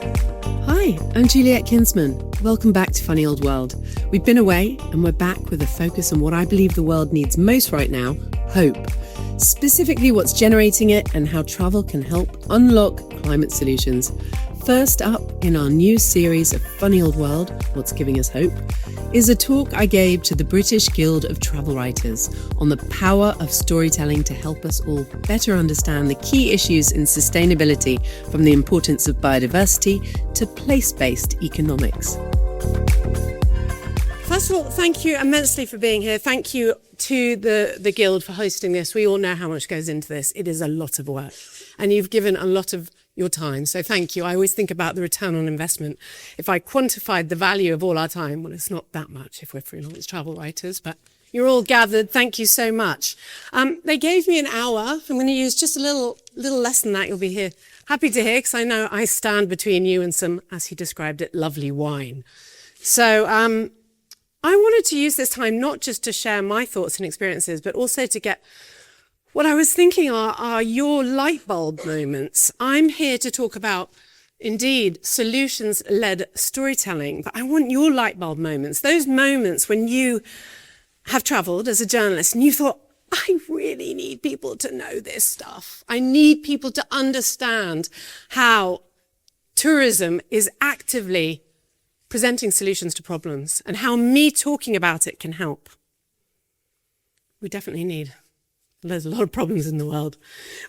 Hi, I'm Juliet Kinsman. Welcome back to Funny Old World. We've been away and we're back with a focus on what I believe the world needs most right now, hope. Specifically what's generating it and how travel can help unlock climate solutions. First up in our new series of Funny Old World, What's Giving Us Hope, is a talk I gave to the British Guild of Travel Writers on the power of storytelling to help us all better understand the key issues in sustainability, from the importance of biodiversity to place-based economics. First of all, thank you immensely for being here. Thank you to the Guild for hosting this. We all know how much goes into this. It is a lot of work, and you've given a lot of your time, so thank you. I always think about the return on investment. If I quantified the value of all our time, well, it's not that much if we're freelance travel writers, but you're all gathered. Thank you so much. They gave me an hour. I'm going to use just a little less than that. You'll be here happy to hear, because I know I stand between you and some, as he described it, lovely wine. So I wanted to use this time not just to share my thoughts and experiences, but also to get what I was thinking are your light bulb moments. I'm here to talk about, indeed, solutions-led storytelling, but I want your light bulb moments, those moments when you have travelled as a journalist and you thought, I really need people to know this stuff. I need people to understand how tourism is actively presenting solutions to problems and how me talking about it can help. We definitely need. There's a lot of problems in the world.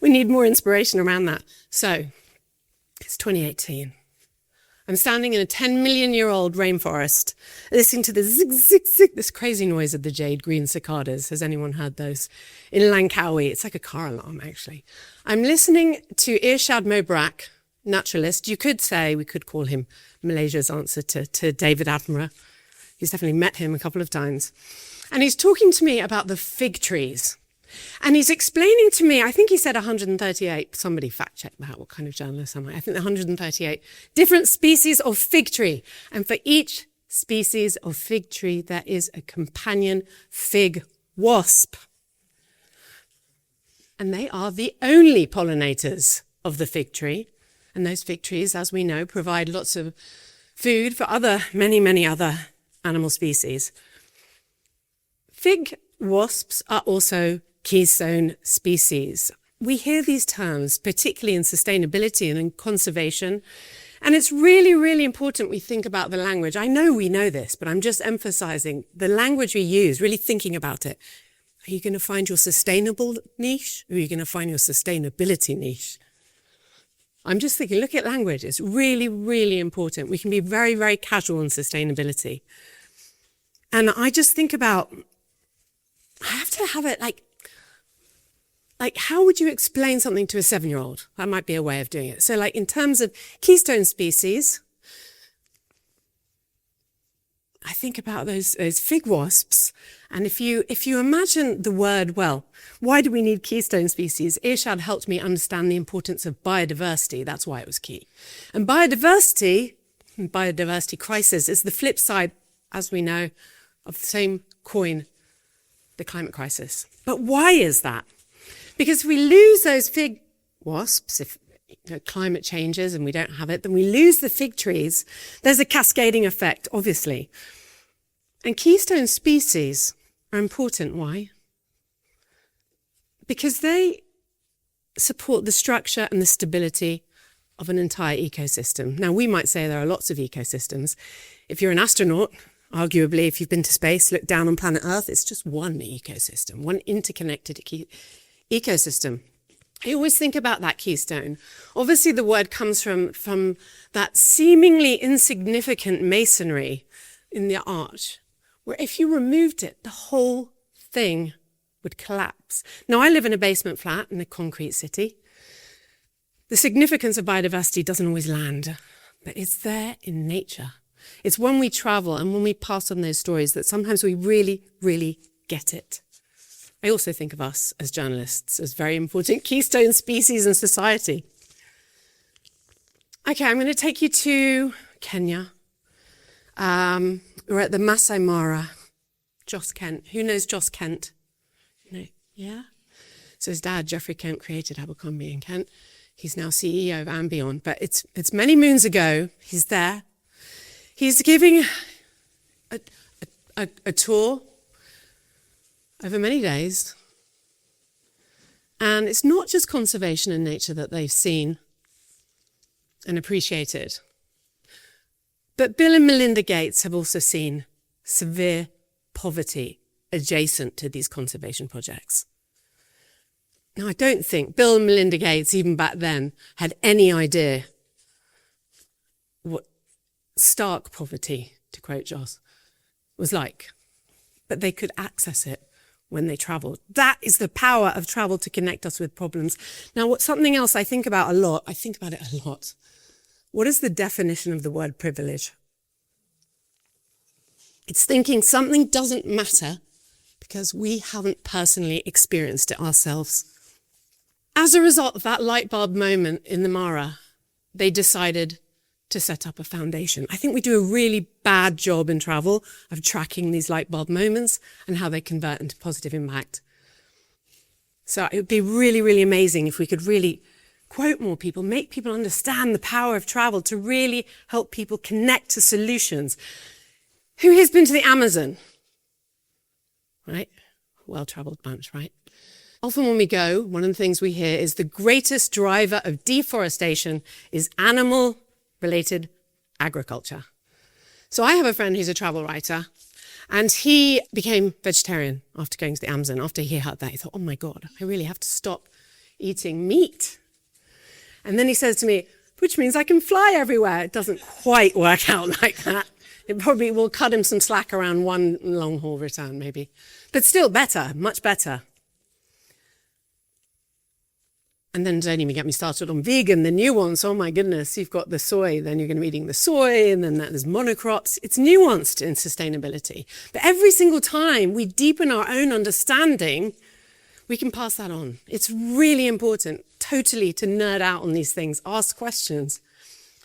We need more inspiration around that. So, it's 2018. I'm standing in a 10 million year old rainforest, listening to the zig, zig, zig, this crazy noise of the jade green cicadas. Has anyone heard those? In Langkawi. It's like a car alarm, actually. I'm listening to Irshad Mobrak, naturalist. You could say, we could call him Malaysia's answer to David Attenborough. He's definitely met him a couple of times. And he's talking to me about the fig trees. And he's explaining to me, I think he said 138, somebody fact check that, what kind of journalist am I? I think 138 different species of fig tree. And for each species of fig tree, there is a companion fig wasp. And they are the only pollinators of the fig tree. And those fig trees, as we know, provide lots of food for many other animal species. Fig wasps are also keystone species. We hear these terms, particularly in sustainability and in conservation, and it's really, really important we think about the language. I know we know this, but I'm just emphasizing the language we use, really thinking about it. Are you going to find your sustainable niche, or are you going to find your sustainability niche? I'm just thinking, look at language. It's really, really important. We can be very, very casual in sustainability. And I just think about, I have to have it like how would you explain something to a 7-year-old? That might be a way of doing it. So like in terms of keystone species, I think about those fig wasps. And if you imagine the word, well, why do we need keystone species? Irshad helped me understand the importance of biodiversity. That's why it was key. And biodiversity crisis is the flip side, as we know, of the same coin, the climate crisis. But why is that? Because if we lose those fig wasps, if climate changes and we don't have it, then we lose the fig trees. There's a cascading effect, obviously. And keystone species are important. Why? Because they support the structure and the stability of an entire ecosystem. Now, we might say there are lots of ecosystems. If you're an astronaut, arguably, if you've been to space, look down on planet Earth, it's just one ecosystem, one interconnected ecosystem. I always think about that keystone. Obviously, the word comes from that seemingly insignificant masonry in the arch, where if you removed it, the whole thing would collapse. Now, I live in a basement flat in a concrete city. The significance of biodiversity doesn't always land, but it's there in nature. It's when we travel and when we pass on those stories that sometimes we really, really get it. I also think of us as journalists as very important keystone species in society. Okay, I'm going to take you to Kenya. We're at the Masai Mara. Joss Kent. Who knows Joss Kent? No. Yeah? So his dad, Geoffrey Kent, created Abercrombie and Kent. He's now CEO of Ambion, but it's many moons ago. He's there. He's giving a tour over many days. And it's not just conservation and nature that they've seen and appreciated. But Bill and Melinda Gates have also seen severe poverty adjacent to these conservation projects. Now, I don't think Bill and Melinda Gates, even back then, had any idea what stark poverty, to quote Joss, was like. But they could access it when they traveled. That is the power of travel to connect us with problems. Now, something else I think about a lot. What is the definition of the word privilege? It's thinking something doesn't matter because we haven't personally experienced it ourselves. As a result of that light bulb moment in the Mara, they decided to set up a foundation. I think we do a really bad job in travel of tracking these light bulb moments and how they convert into positive impact. So it would be really, really amazing if we could really quote more people, make people understand the power of travel to really help people connect to solutions. Who has been to the Amazon? Right? Well-traveled bunch, right? Often when we go, one of the things we hear is the greatest driver of deforestation is animal-related agriculture. So I have a friend who's a travel writer, and he became vegetarian after going to the Amazon. After he heard that, he thought, oh my God, I really have to stop eating meat. And then he says to me, which means I can fly everywhere. It doesn't quite work out like that. It probably will cut him some slack around one long-haul return, maybe. But still better, much better. And then don't even get me started on vegan, the nuance. Oh my goodness, you've got the soy, then you're going to be eating the soy, and then there's monocrops. It's nuanced in sustainability. But every single time we deepen our own understanding, we can pass that on. It's really important, totally, to nerd out on these things, ask questions.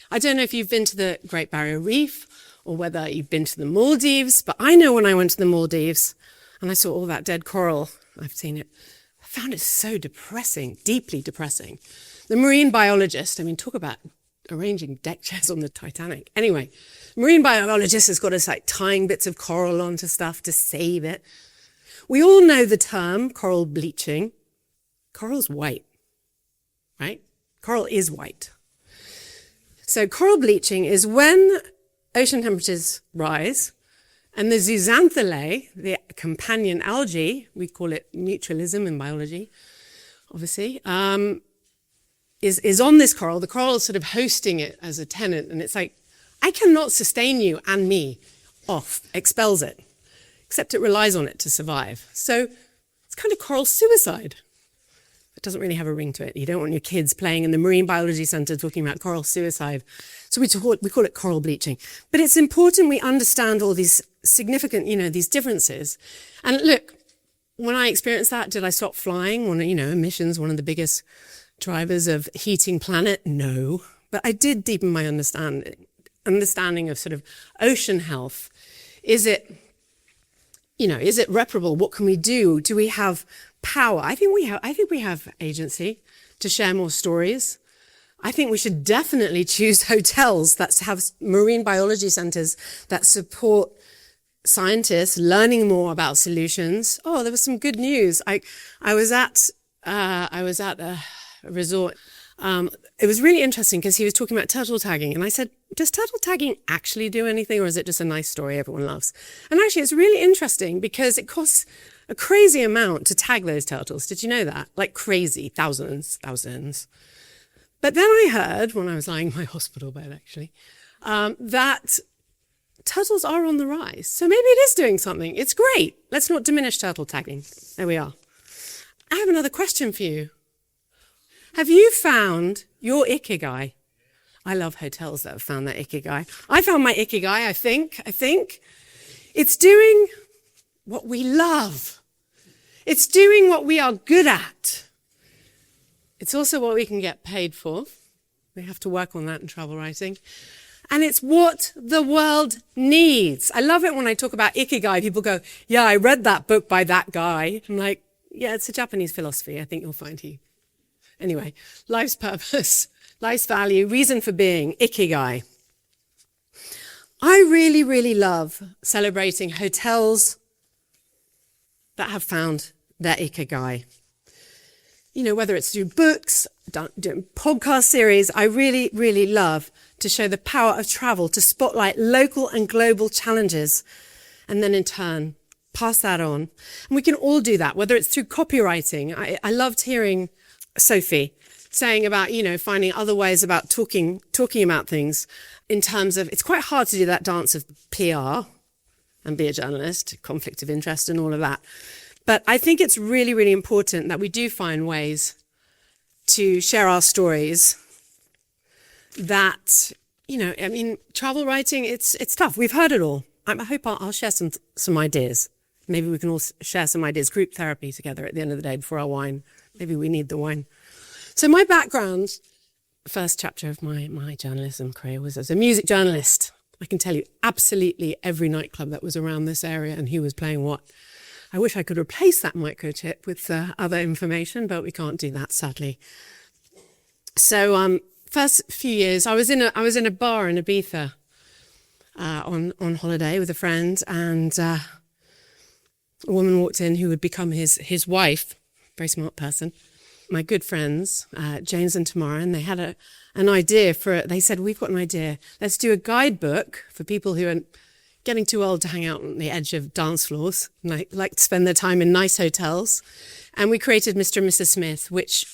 I don't know if you've been to the Great Barrier Reef or whether you've been to the Maldives, but I know when I went to the Maldives and I saw all that dead coral, I've seen it, I found it so depressing, deeply depressing. The marine biologist, talk about arranging deck chairs on the Titanic. Anyway, marine biologist has got us like tying bits of coral onto stuff to save it. We all know the term coral bleaching. Coral's white, right? Coral is white. So coral bleaching is when ocean temperatures rise and the zooxanthellae, the companion algae, we call it mutualism in biology, obviously, is on this coral. The coral is sort of hosting it as a tenant, and it's like, I cannot sustain you and me, expels it, except it relies on it to survive. So it's kind of coral suicide. It doesn't really have a ring to it. You don't want your kids playing in the Marine Biology Centre talking about coral suicide. So we call it coral bleaching. But it's important we understand all these significant, these differences. And look, when I experienced that, did I stop flying? Emissions, one of the biggest drivers of heating planet? No. But I did deepen my understanding of sort of ocean health. Is it reparable? What can we do? Do we have power? I think we have agency to share more stories. I think we should definitely choose hotels that have marine biology centers that support scientists learning more about solutions. Oh, there was some good news. I was at a resort. It was really interesting because he was talking about turtle tagging, and I said, does turtle tagging actually do anything, or is it just a nice story everyone loves? And actually, it's really interesting because it costs a crazy amount to tag those turtles. Did you know that? Like crazy, thousands. But then I heard, when I was lying in my hospital bed actually, that turtles are on the rise. So maybe it is doing something. It's great. Let's not diminish turtle tagging. There we are. I have another question for you. Have you found your ikigai? I love hotels that have found their ikigai. I found my ikigai, I think. It's doing what we love. It's doing what we are good at. It's also what we can get paid for. We have to work on that in travel writing. And it's what the world needs. I love it when I talk about ikigai. People go, yeah, I read that book by that guy. I'm like, Yeah, it's a Japanese philosophy. I think you'll find here. Anyway, life's purpose, life's value, reason for being, ikigai. I really, really love celebrating hotels that have found their ikigai. You know, whether it's through books, doing podcast series, I really, really love to show the power of travel to spotlight local and global challenges, and then in turn, pass that on. And we can all do that, whether it's through copywriting. I loved hearing Sophie saying about, you know, finding other ways about talking about things in terms of, it's quite hard to do that dance of PR and be a journalist, conflict of interest and all of that. But I think it's really, really important that we do find ways to share our stories that, you know, I mean, travel writing, it's tough. We've heard it all. I hope I'll share some ideas. Maybe we can all share some ideas, group therapy together at the end of the day before our wine. Maybe we need the wine. So my background, first chapter of my journalism career was as a music journalist. I can tell you absolutely every nightclub that was around this area and who was playing what. I wish I could replace that microchip with other information, but we can't do that, sadly. So first few years, I was in a bar in Ibiza on holiday with a friend, and a woman walked in who would become his wife, very smart person. My good friends, James and Tamara, and they had an idea for it. They said, we've got an idea. Let's do a guidebook for people who are getting too old to hang out on the edge of dance floors, and like to spend their time in nice hotels. And we created Mr. and Mrs. Smith, which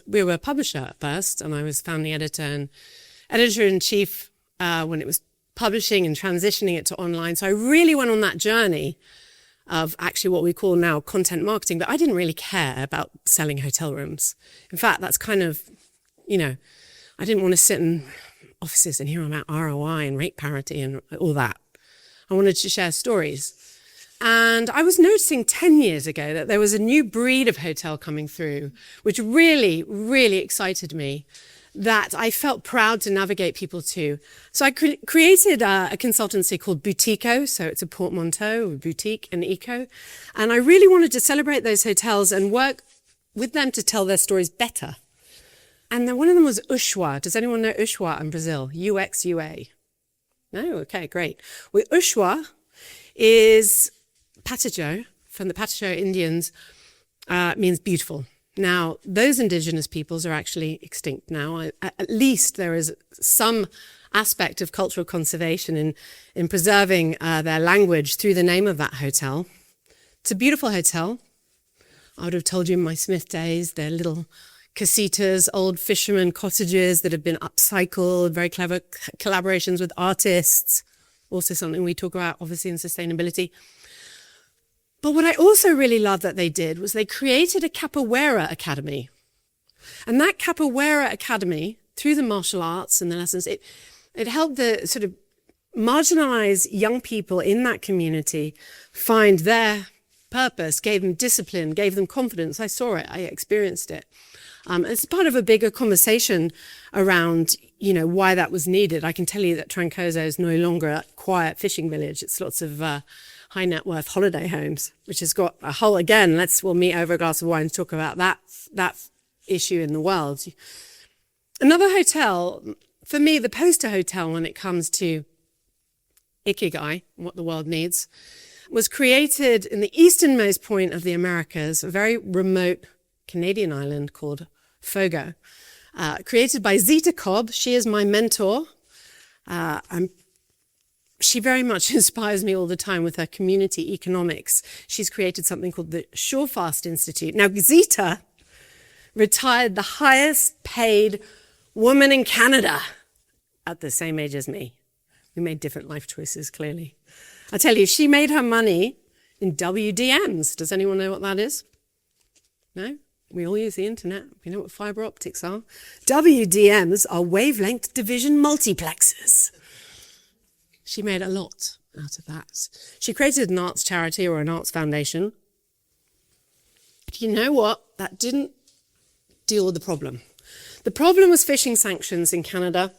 we were a publisher at first, and I was founding editor and editor-in-chief when it was publishing and transitioning it to online. So I really went on that journey of actually what we call now content marketing, but I didn't really care about selling hotel rooms. In fact, that's kind of, you know, I didn't want to sit in offices and hear about ROI and rate parity and all that. I wanted to share stories. And I was noticing 10 years ago that there was a new breed of hotel coming through, which really, really excited me, that I felt proud to navigate people to. So I created a consultancy called Boutico. So it's a portmanteau, boutique and eco. And I really wanted to celebrate those hotels and work with them to tell their stories better. And then one of them was Ushua. Does anyone know Ushua in Brazil? UXUA. No? Okay, great. Well, Ushua is Patajo, from the Patajo Indians, means beautiful. Now, those indigenous peoples are actually extinct now. At least there is some aspect of cultural conservation in preserving their language through the name of that hotel. It's a beautiful hotel. I would have told you in my Smith days, they're little casitas, old fishermen cottages that have been upcycled, very clever collaborations with artists, also something we talk about, obviously, in sustainability. But what I also really loved that they did was they created a capoeira academy. And that capoeira academy, through the martial arts and the lessons, it helped the sort of marginalized young people in that community find their purpose, gave them discipline, gave them confidence. I saw it, I experienced it. It's part of a bigger conversation around, you know, why that was needed. I can tell you that Trancoso is no longer a quiet fishing village. It's lots of high net worth holiday homes, which has got a whole, again, we'll meet over a glass of wine to talk about that issue in the world. Another hotel, for me, the poster hotel when it comes to ikigai, what the world needs, was created in the easternmost point of the Americas, a very remote Canadian island called Fogo, created by Zita Cobb. She is my mentor. She very much inspires me all the time with her community economics. She's created something called the Surefast Institute. Now, Zita retired the highest paid woman in Canada at the same age as me. We made different life choices, clearly. I tell you, she made her money in WDMs. Does anyone know what that is? No? We all use the internet. We know what fiber optics are. WDMs are wavelength division multiplexes. She made a lot out of that. She created an arts charity or an arts foundation. But you know what? That didn't deal with the problem. The problem was fishing sanctions in Canada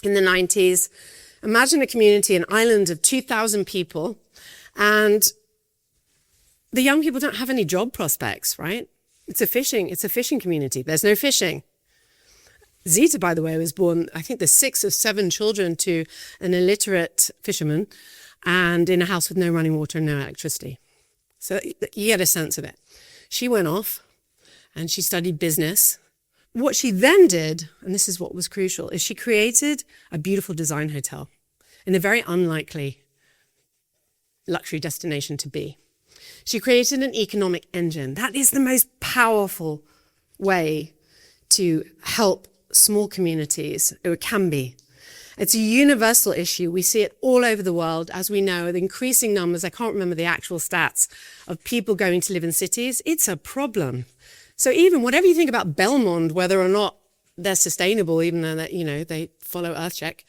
in the 90s. Imagine a community, an island of 2,000 people, and the young people don't have any job prospects, right? It's a fishing community. There's no fishing. Zita, by the way, was born, I think, the 6th of 7 children to an illiterate fisherman and in a house with no running water and no electricity. So you get a sense of it. She went off and she studied business. What she then did, and this is what was crucial, is she created a beautiful design hotel in a very unlikely luxury destination to be. She created an economic engine. That is the most powerful way to help small communities, or it can be. It's a universal issue. We see it all over the world. As we know, the increasing numbers, I can't remember the actual stats, of people going to live in cities. It's a problem. So even whatever you think about Belmond, whether or not they're sustainable, even though that, they follow Earthcheck,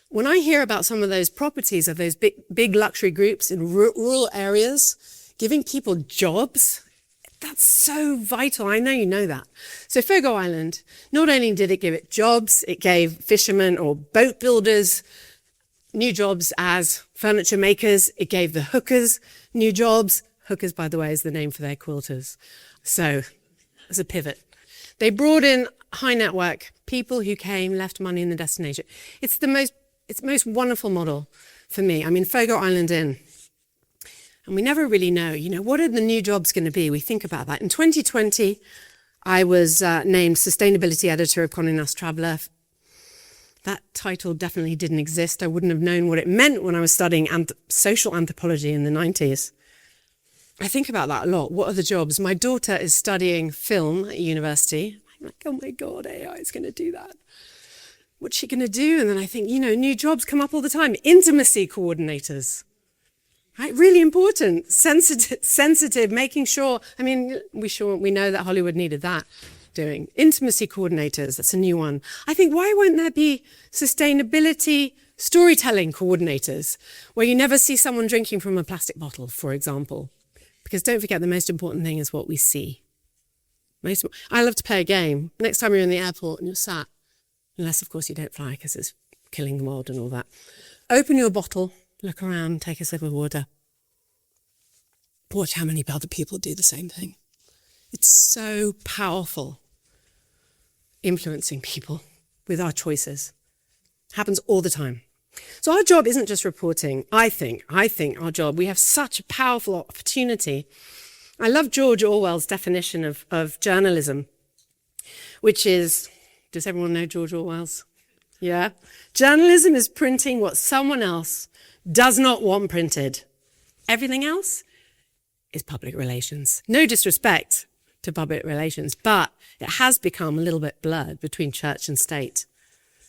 when I hear about some of those properties of those big luxury groups in rural areas, giving people jobs, that's so vital. I know you know that. So Fogo Island, not only did it give it jobs, it gave fishermen or boat builders new jobs as furniture makers. It gave the hookers new jobs. Hookers, by the way, is the name for their quilters. So as a pivot. They brought in high network people who came, left money in the destination. It's the most wonderful model for me. I mean, Fogo Island Inn. And we never really know, what are the new jobs going to be? We think about that. In 2020, I was named Sustainability Editor of Condé Nast Traveller. That title definitely didn't exist. I wouldn't have known what it meant when I was studying social anthropology in the 90s. I think about that a lot. What are the jobs? My daughter is studying film at university. I'm like, oh my God, AI is going to do that. What's she going to do? And then I think, new jobs come up all the time. Intimacy coordinators. Right, really important, sensitive, making sure, we know that Hollywood needed that doing. Intimacy coordinators, that's a new one. I think, why won't there be sustainability storytelling coordinators, where you never see someone drinking from a plastic bottle, for example? Because don't forget, the most important thing is what we see. I love to play a game. Next time you're in the airport and you're sat, unless, of course, you don't fly because it's killing the world and all that, open your bottle, look around, take a sip of water. Watch how many other people do the same thing. It's so powerful, influencing people with our choices. Happens all the time. So our job isn't just reporting. I think our job, we have such a powerful opportunity. I love George Orwell's definition of journalism, which is, does everyone know George Orwell's? Yeah? Journalism is printing what someone else does not want printed. Everything else is public relations. No disrespect to public relations, but it has become a little bit blurred between church and state.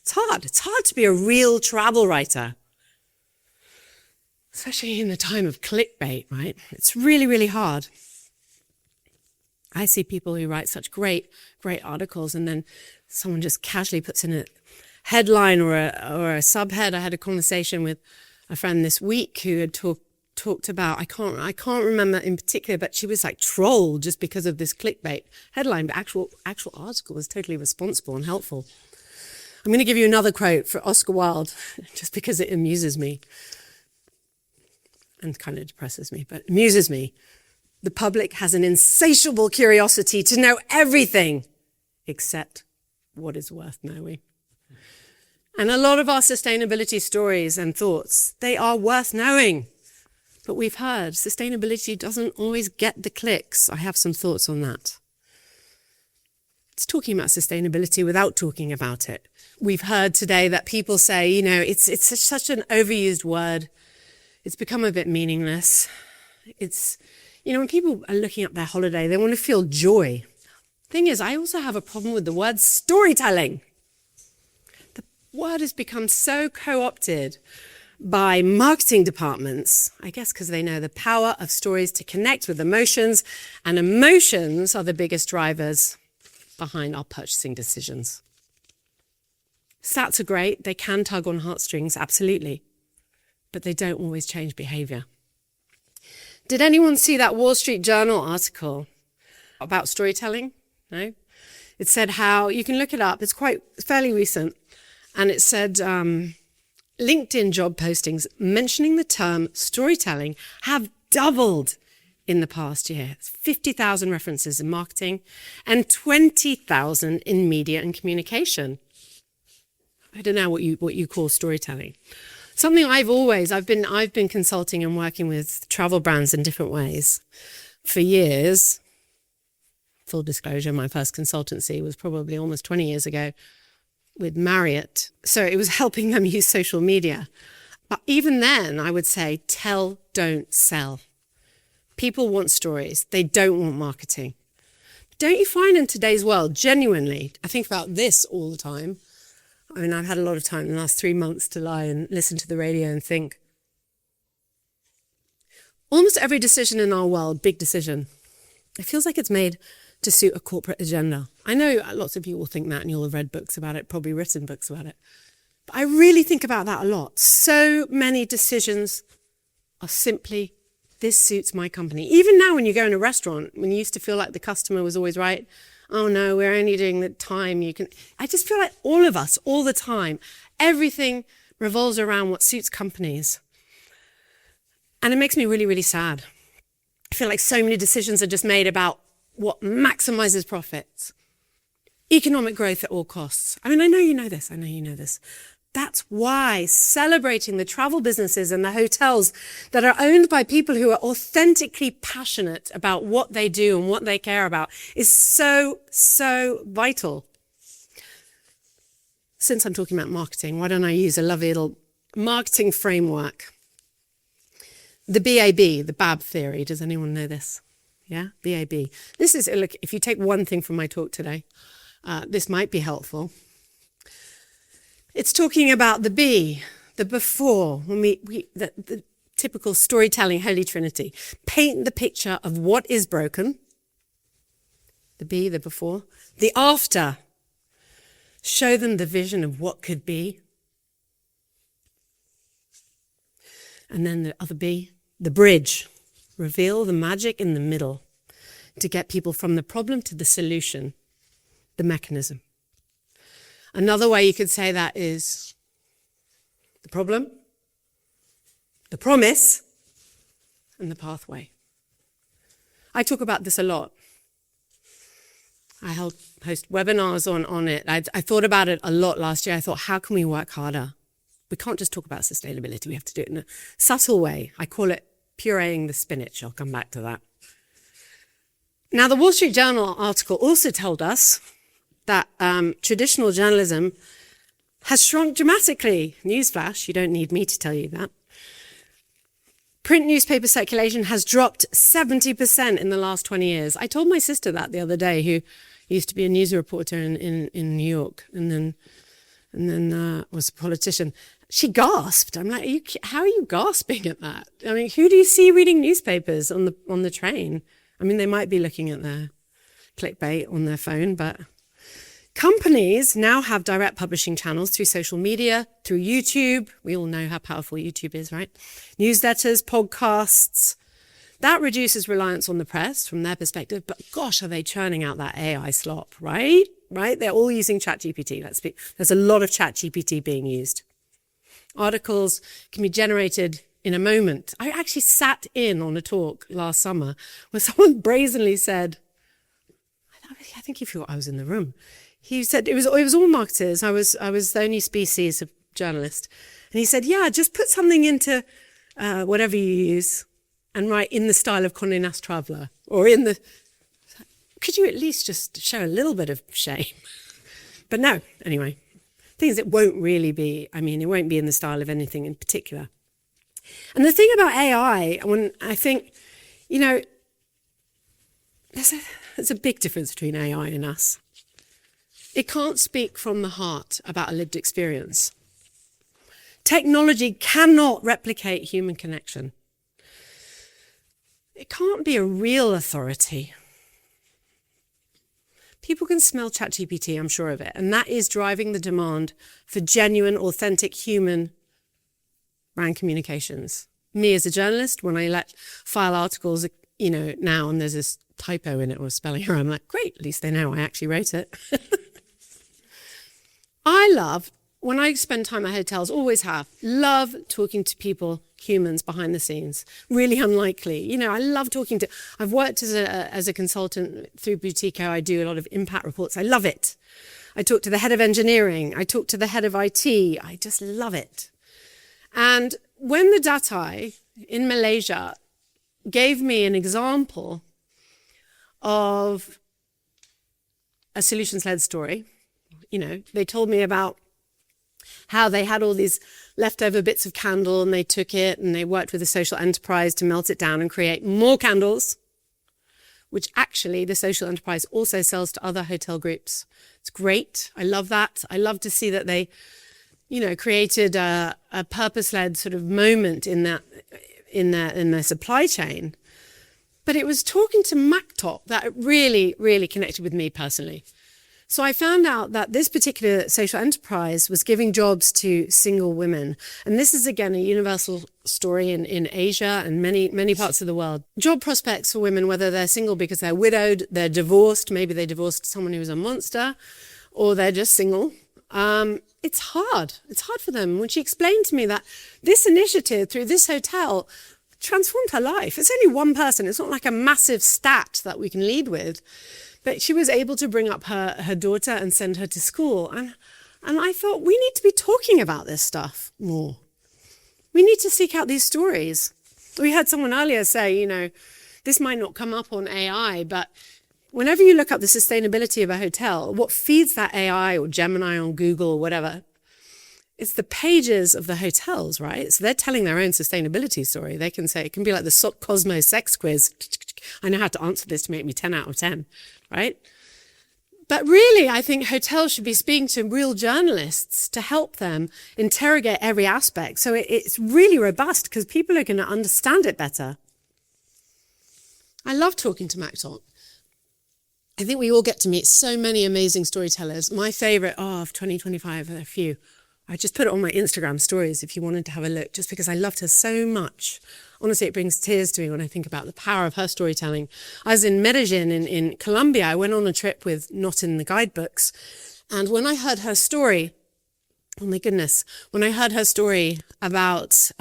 It's hard to be a real travel writer, especially in the time of clickbait, right? It's really, really hard. I see people who write such great articles, and then someone just casually puts in a headline or a subhead. I had a conversation with a friend this week who had talked about, I can't remember in particular, but she was like trolled just because of this clickbait headline, but actual article was totally responsible and helpful. I'm going to give you another quote for Oscar Wilde, just because it amuses me and kind of depresses me, but amuses me. The public has an insatiable curiosity to know everything except what is worth knowing. And a lot of our sustainability stories and thoughts, they are worth knowing. But we've heard sustainability doesn't always get the clicks. I have some thoughts on that. It's talking about sustainability without talking about it. We've heard today that people say, it's such an overused word. It's become a bit meaningless. It's, when people are looking at their holiday, they want to feel joy. Thing is, I also have a problem with the word storytelling. The word has become so co-opted by marketing departments, I guess because they know the power of stories to connect with emotions, and emotions are the biggest drivers behind our purchasing decisions. Stats are great. They can tug on heartstrings, absolutely. But they don't always change behavior. Did anyone see that Wall Street Journal article about storytelling? No? It said how, you can look it up, it's fairly recent, and it said LinkedIn job postings mentioning the term storytelling have doubled in the past year. 50,000 references in marketing and 20,000 in media and communication. I don't know what you call storytelling. Something I've been consulting and working with travel brands in different ways for years. Full disclosure, my first consultancy was probably almost 20 years ago with Marriott. So it was helping them use social media. But even then, I would say, tell, don't sell. People want stories. They don't want marketing. Don't you find in today's world, genuinely, I think about this all the time. I mean, I've had a lot of time in the last 3 months to lie and listen to the radio and think. Almost every decision in our world, big decision, it feels like it's made to suit a corporate agenda. I know lots of you will think that and you'll have read books about it, probably written books about it. But I really think about that a lot. So many decisions are simply, this suits my company. Even now when you go in a restaurant, when you used to feel like the customer was always right, oh no, we're only doing the time you can. I just feel like all of us, all the time, everything revolves around what suits companies. And it makes me really, really sad. I feel like so many decisions are just made about what maximizes profits. Economic growth at all costs. I mean, I know you know this. That's why celebrating the travel businesses and the hotels that are owned by people who are authentically passionate about what they do and what they care about is so, so vital. Since I'm talking about marketing, why don't I use a lovely little marketing framework? The BAB, the BAB theory. Does anyone know this? Yeah, BAB. This is, look, if you take one thing from my talk today, this might be helpful. It's talking about the B, the before, when the typical storytelling Holy Trinity. Paint the picture of what is broken. The B, the before. The after. Show them the vision of what could be. And then the other B, the bridge. Reveal the magic in the middle to get people from the problem to the solution, the mechanism. Another way you could say that is the problem, the promise, and the pathway. I talk about this a lot. I host webinars on it. I thought about it a lot last year. I thought, how can we work harder? We can't just talk about sustainability. We have to do it in a subtle way. I call it pureeing the spinach. I'll come back to that. Now, the Wall Street Journal article also told us that traditional journalism has shrunk dramatically. Newsflash, you don't need me to tell you that. Print newspaper circulation has dropped 70% in the last 20 years. I told my sister that the other day, who used to be a news reporter in New York and then was a politician. She gasped. I'm like, how are you gasping at that? I mean, who do you see reading newspapers on the train? I mean, they might be looking at their clickbait on their phone, but companies now have direct publishing channels through social media, through YouTube. We all know how powerful YouTube is, right? Newsletters, podcasts. That reduces reliance on the press from their perspective, but gosh, are they churning out that AI slop, right? Right? They're all using ChatGPT. There's a lot of ChatGPT being used. Articles can be generated in a moment. I actually sat in on a talk last summer where someone brazenly said, I think he thought I was in the room. He said it was all marketers. I was the only species of journalist. And he said, yeah, just put something into whatever you use and write in the style of Condé Nast Traveller or could you at least just show a little bit of shame? But no, anyway. The thing is, it won't be in the style of anything in particular. And the thing about AI, when I think, there's a big difference between AI and us. It can't speak from the heart about a lived experience. Technology cannot replicate human connection. It can't be a real authority. People can smell ChatGPT, I'm sure of it, and that is driving the demand for genuine, authentic human brand communications. Me as a journalist, when I file articles, now, and there's this typo in it or a spelling error, I'm like, great, at least they know I actually wrote it. I love, when I spend time at hotels, always have, love talking to people humans behind the scenes. Really unlikely. You know, I love talking to, I've worked as a consultant through Boutico. I do a lot of impact reports. I love it. I talk to the head of engineering. I talk to the head of IT. I just love it. And when the Datai in Malaysia gave me an example of a solutions-led story, you know, they told me about how they had all these leftover bits of candle and they took it and they worked with a social enterprise to melt it down and create more candles, which actually the social enterprise also sells to other hotel groups. It's great. I love that. I love to see that they, you know, created a purpose-led sort of moment in their supply chain. But it was talking to Mactop that really, really connected with me personally. So I found out that this particular social enterprise was giving jobs to single women. And this is, again, a universal story in Asia and many parts of the world. Job prospects for women, whether they're single because they're widowed, they're divorced, maybe they divorced someone who was a monster, or they're just single. It's hard. It's hard for them. When she explained to me that this initiative through this hotel transformed her life. It's only one person. It's not like a massive stat that we can lead with. But she was able to bring up her daughter and send her to school. And I thought, we need to be talking about this stuff more. We need to seek out these stories. We heard someone earlier say, you know, this might not come up on AI, but whenever you look up the sustainability of a hotel, what feeds that AI or Gemini on Google or whatever, it's the pages of the hotels, right? So they're telling their own sustainability story. They can say, it can be like the Cosmo sex quiz. I know how to answer this to make me 10 out of 10, right? But really, I think hotels should be speaking to real journalists to help them interrogate every aspect. So it's really robust because people are going to understand it better. I love talking to Mactop. I think we all get to meet so many amazing storytellers. My favorite of 2025, there are a few. I just put it on my Instagram stories if you wanted to have a look, just because I loved her so much. Honestly, it brings tears to me when I think about the power of her storytelling. I was in Medellin in Colombia. I went on a trip with not in the guidebooks. And when I heard her story, oh my goodness, when I heard her story about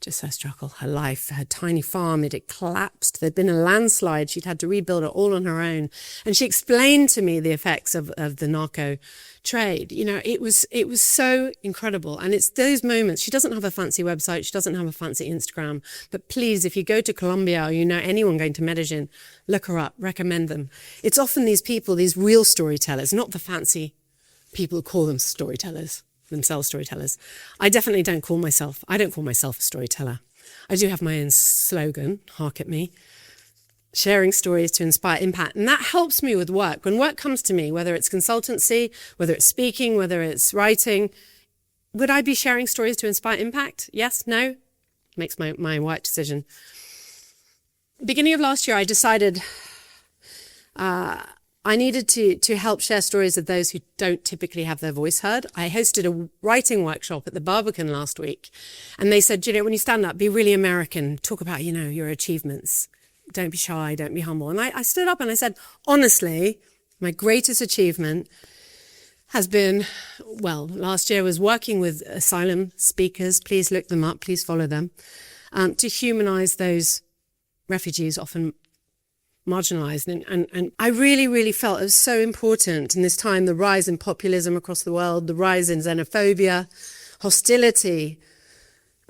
just her struggle, her life, her tiny farm, it had collapsed. There'd been a landslide. She'd had to rebuild it all on her own. And she explained to me the effects of the narco trade. You know, it was so incredible. And it's those moments. She doesn't have a fancy website. She doesn't have a fancy Instagram. But please, if you go to Colombia or you know anyone going to Medellin, look her up, recommend them. It's often these people, these real storytellers, not the fancy people who call them storytellers. Themselves storytellers. I definitely don't call myself a storyteller. I do have my own slogan, hark at me, sharing stories to inspire impact. And that helps me with work. When work comes to me, whether it's consultancy, whether it's speaking, whether it's writing, would I be sharing stories to inspire impact? Yes, no? Makes my work decision. Beginning of last year, I decided I needed to help share stories of those who don't typically have their voice heard. I hosted a writing workshop at the Barbican last week, and they said, Juliet, when you stand up, be really American. Talk about, your achievements. Don't be shy, don't be humble. And I stood up and I said, honestly, my greatest achievement has been, last year was working with asylum speakers. Please look them up, please follow them, to humanize those refugees, often marginalized. And I really, really felt it was so important in this time, the rise in populism across the world, the rise in xenophobia, hostility.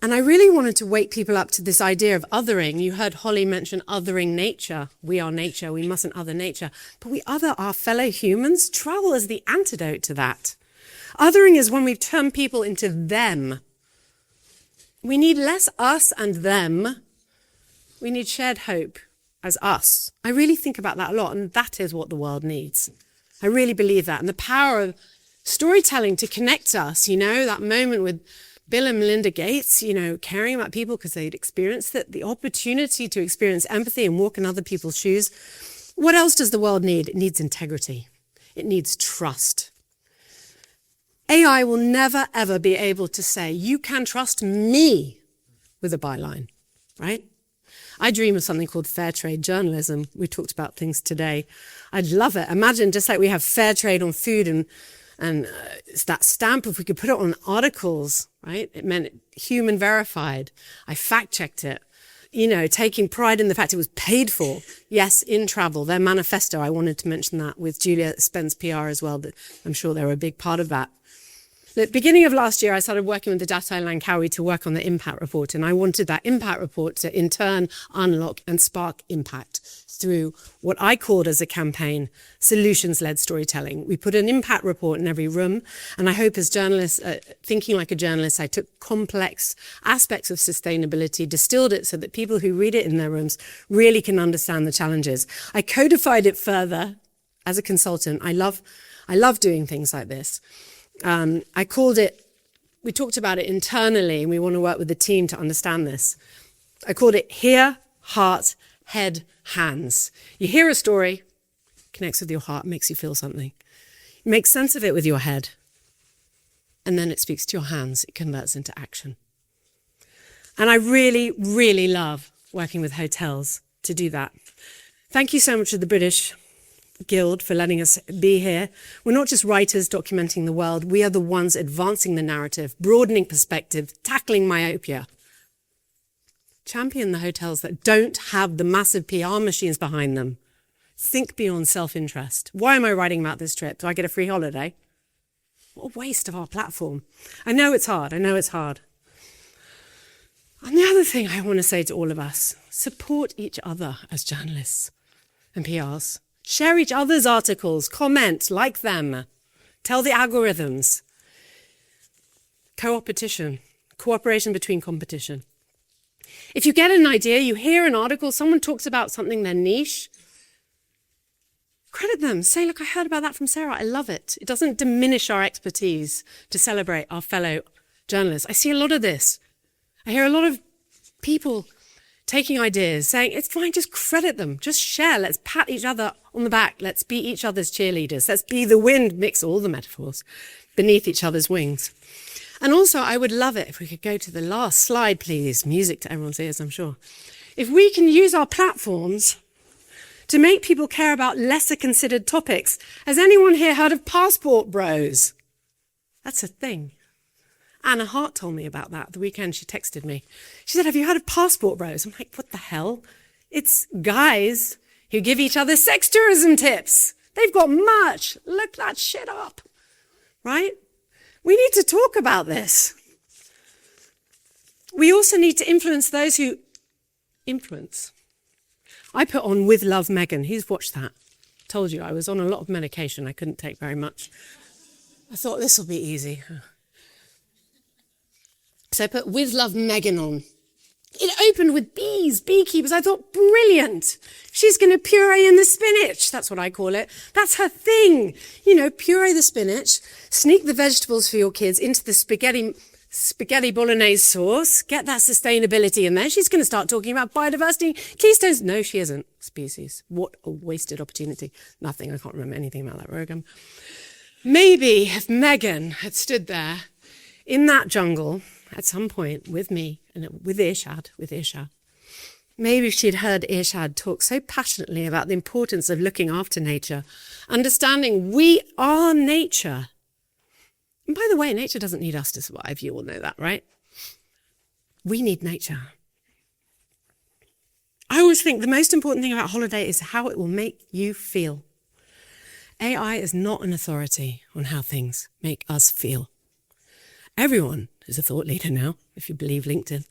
And I really wanted to wake people up to this idea of othering. You heard Holly mention othering nature. We are nature, we mustn't other nature. But we other our fellow humans. Travel is the antidote to that. Othering is when we turn people into them. We need less us and them. We need shared hope as us. I really think about that a lot, and that is what the world needs. I really believe that. And the power of storytelling to connect us, that moment with Bill and Melinda Gates, caring about people because they'd experienced it, the opportunity to experience empathy and walk in other people's shoes. What else does the world need? It needs integrity. It needs trust. AI will never, ever be able to say, you can trust me with a byline, right? I dream of something called fair trade journalism. We talked about things today. I'd love it. Imagine just like we have fair trade on food And it's that stamp, if we could put it on articles, right? It meant human verified. I fact-checked it. You know, taking pride in the fact it was paid for. Yes, in travel. Their manifesto, I wanted to mention that with Juliet Kinsman PR as well. That I'm sure they were a big part of that. At the beginning of last year, I started working with the Datai Langkawi to work on the impact report. And I wanted that impact report to in turn unlock and spark impact through what I called as a campaign, solutions-led storytelling. We put an impact report in every room. And I hope as journalists, thinking like a journalist, I took complex aspects of sustainability, distilled it so that people who read it in their rooms really can understand the challenges. I codified it further as a consultant. I love doing things like this. I called it, we talked about it internally, and we want to work with the team to understand this. I called it Hear, Heart, Head, Hands. You hear a story, connects with your heart, makes you feel something. You make sense of it with your head, and then it speaks to your hands. It converts into action. And I really, really love working with hotels to do that. Thank you so much to the British Guild for letting us be here. We're not just writers documenting the world. We are the ones advancing the narrative, broadening perspective, tackling myopia. Champion the hotels that don't have the massive PR machines behind them. Think beyond self-interest. Why am I writing about this trip? Do I get a free holiday? What a waste of our platform. I know it's hard. And the other thing I want to say to all of us, support each other as journalists and PRs. Share each other's articles, comment, like them, tell the algorithms. Cooperation between competition. If you get an idea, you hear an article, someone talks about something, their niche, credit them. Say, look, I heard about that from Sarah. I love it. It doesn't diminish our expertise to celebrate our fellow journalists. I see a lot of this. I hear a lot of people taking ideas, saying, it's fine, just credit them, just share, let's pat each other on the back, let's be each other's cheerleaders, let's be the wind, mix all the metaphors, beneath each other's wings. And also, I would love it if we could go to the last slide, please, music to everyone's ears, I'm sure. If we can use our platforms to make people care about lesser considered topics. Has anyone here heard of passport bros? That's a thing. Anna Hart told me about that the weekend. She texted me. She said, have you heard of passport bros? I'm like, what the hell? It's guys who give each other sex tourism tips. They've got merch. Look that shit up, right? We need to talk about this. We also need to influence those who influence. I put on With Love Megan. Who's watched that? Told you I was on a lot of medication. I couldn't take very much. I thought this will be easy. So I put With Love Megan on. It opened with bees, beekeepers. I thought, brilliant. She's going to puree in the spinach. That's what I call it. That's her thing. You know, puree the spinach, sneak the vegetables for your kids into the spaghetti bolognese sauce, get that sustainability in there. She's going to start talking about biodiversity, keystones. No, she isn't. Species. What a wasted opportunity. Nothing. I can't remember anything about that program. Maybe if Megan had stood there in that jungle at some point with me and with Irshad, maybe she'd heard Irshad talk so passionately about the importance of looking after nature, understanding we are nature. And by the way, nature doesn't need us to survive. You all know that, right? We need nature. I always think the most important thing about holiday is how it will make you feel. AI is not an authority on how things make us feel. Everyone is a thought leader now, if you believe LinkedIn.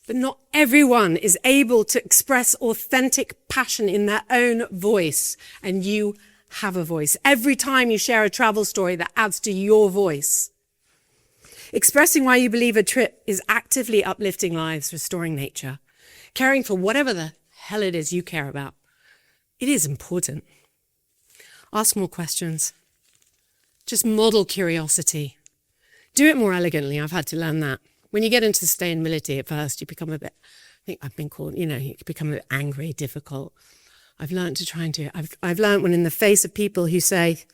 But not everyone is able to express authentic passion in their own voice, and you have a voice. Every time you share a travel story that adds to your voice. Expressing why you believe a trip is actively uplifting lives, restoring nature, caring for whatever the hell it is you care about. It is important. Ask more questions. Just model curiosity. Do it more elegantly. I've had to learn that. When you get into sustainability at first, you become a bit, I think I've been called, you become a bit angry, difficult. I've learned to try and do it. I've learned when in the face of people who say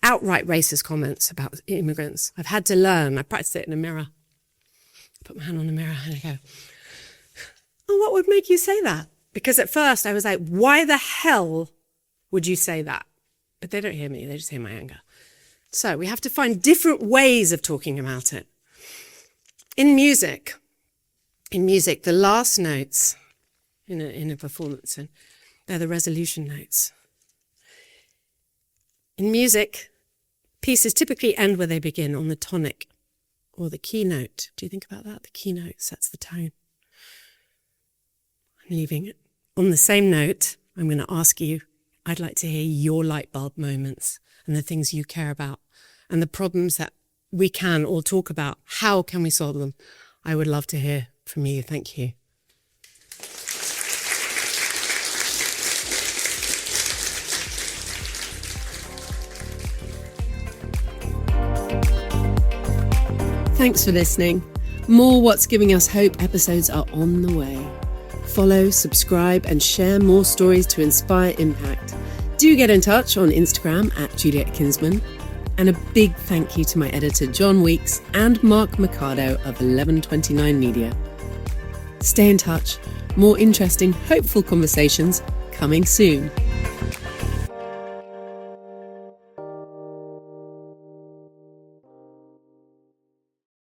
outright racist comments about immigrants, I've had to learn. I practice it in a mirror. I put my hand on the mirror and I go, oh, what would make you say that? Because at first I was like, why the hell would you say that? But they don't hear me. They just hear my anger. So we have to find different ways of talking about it. In music, the last notes in a performance, and they're the resolution notes. In music, pieces typically end where they begin, on the tonic or the keynote. Do you think about that? The keynote sets the tone. I'm leaving it. On the same note, I'm going to ask you, I'd like to hear your light bulb moments and the things you care about and the problems that we can all talk about. How can we solve them? I would love to hear from you. Thank you. Thanks for listening. More What's Giving Us Hope episodes are on the way. Follow, subscribe, and share more stories to inspire impact. Do get in touch on Instagram at Juliet Kinsman. And a big thank you to my editor John Weeks and Mark Mercado of 1129 Media. Stay in touch. More interesting, hopeful conversations coming soon.